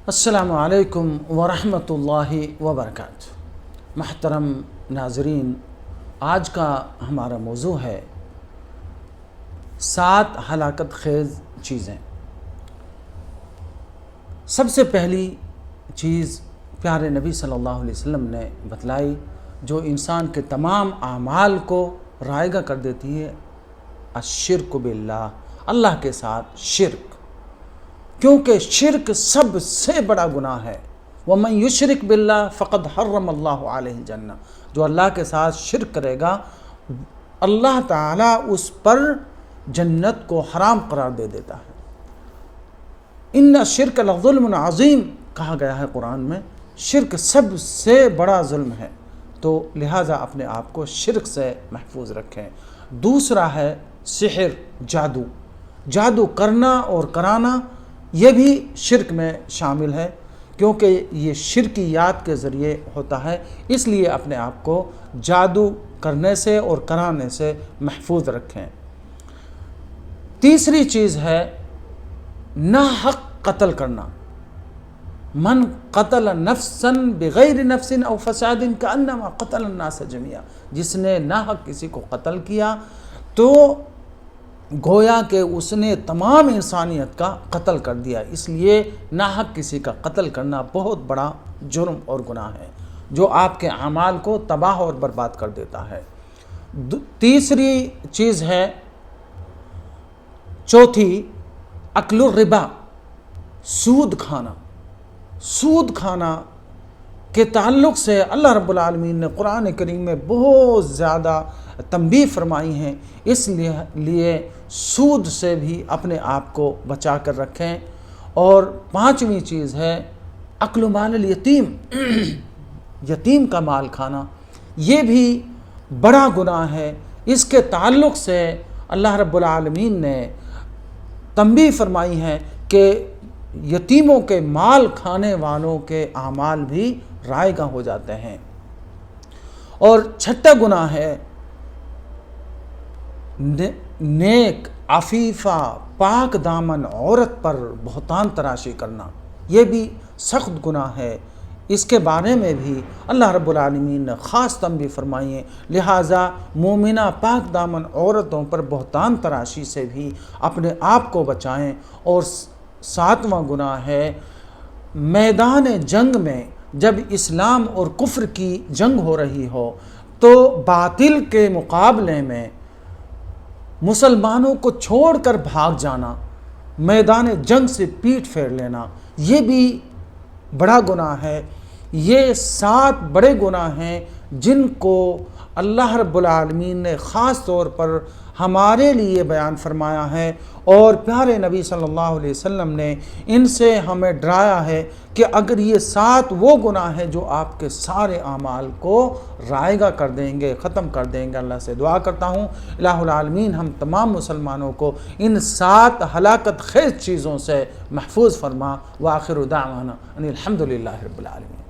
السلام علیکم ورحمۃ اللہ وبرکاتہ۔ محترم ناظرین، آج کا ہمارا موضوع ہے 7 ہلاکت خیز چیزیں۔ سب سے پہلی چیز پیارے نبی صلی اللہ علیہ وسلم نے بتلائی جو انسان کے تمام اعمال کو رائگاں کر دیتی ہے، الشرک باللہ، اللہ کے ساتھ شرک، کیونکہ شرک سب سے بڑا گناہ ہے۔ وَمَن يُشْرِكْ بِاللَّهِ فَقَدْ حَرَّمَ اللَّهُ عَلَيْهِ الْجَنَّةَ، جو اللہ کے ساتھ شرک کرے گا اللہ تعالیٰ اس پر جنت کو حرام قرار دے دیتا ہے۔ ان الشرک لظلم عظیم کہا گیا ہے قرآن میں، شرک سب سے بڑا ظلم ہے، تو لہٰذا اپنے آپ کو شرک سے محفوظ رکھیں۔ دوسرا ہے سحر، جادو کرنا اور کرانا، یہ بھی شرک میں شامل ہے، کیونکہ یہ شرکیات کے ذریعے ہوتا ہے، اس لیے اپنے آپ کو جادو کرنے سے اور کرانے سے محفوظ رکھیں۔ تیسری چیز ہے ناحق قتل کرنا۔ من قتل نفسا بغیر نفس او فساد کانما قتل الناس جميعا، جس نے ناحق کسی کو قتل کیا تو گویا کہ اس نے تمام انسانیت کا قتل کر دیا، اس لیے ناحق کسی کا قتل کرنا بہت بڑا جرم اور گناہ ہے جو آپ کے اعمال کو تباہ اور برباد کر دیتا ہے۔ تیسری چیز ہے چوتھی اکل الربا، سود کھانا کے تعلق سے اللہ رب العالمین نے قرآن کریم میں بہت زیادہ تنبیہ فرمائی ہیں، اس لیے سود سے بھی اپنے آپ کو بچا کر رکھیں۔ اور پانچویں چیز ہے اکل مال الیتیم، یتیم کا مال کھانا، یہ بھی بڑا گناہ ہے، اس کے تعلق سے اللہ رب العالمین نے تنبیہ فرمائی ہے کہ یتیموں کے مال کھانے والوں کے اعمال بھی رائگاں ہو جاتے ہیں۔ اور چھٹا گناہ ہے نیک عفیفہ پاک دامن عورت پر بہتان تراشی کرنا، یہ بھی سخت گناہ ہے، اس کے بارے میں بھی اللہ رب العالمین نے خاص تنبیہ فرمائی ہے، لہٰذا مومنہ پاک دامن عورتوں پر بہتان تراشی سے بھی اپنے آپ کو بچائیں۔ اور 7واں گناہ ہے میدان جنگ میں جب اسلام اور کفر کی جنگ ہو رہی ہو تو باطل کے مقابلے میں مسلمانوں کو چھوڑ کر بھاگ جانا، میدان جنگ سے پیٹھ پھیر لینا، یہ بھی بڑا گناہ ہے۔ یہ 7 بڑے گناہ ہیں جن کو اللہ رب العالمین نے خاص طور پر ہمارے لیے بیان فرمایا ہے، اور پیارے نبی صلی اللہ علیہ وسلم نے ان سے ہمیں ڈرایا ہے کہ اگر یہ 7 وہ گناہ ہیں جو آپ کے سارے اعمال کو رائگاں کر دیں گے، ختم کر دیں گے۔ اللہ سے دعا کرتا ہوں الہ العالمین ہم تمام مسلمانوں کو ان 7 ہلاکت خیز چیزوں سے محفوظ فرما۔ وآخر دعوانا ان الحمد للہ رب العالمین۔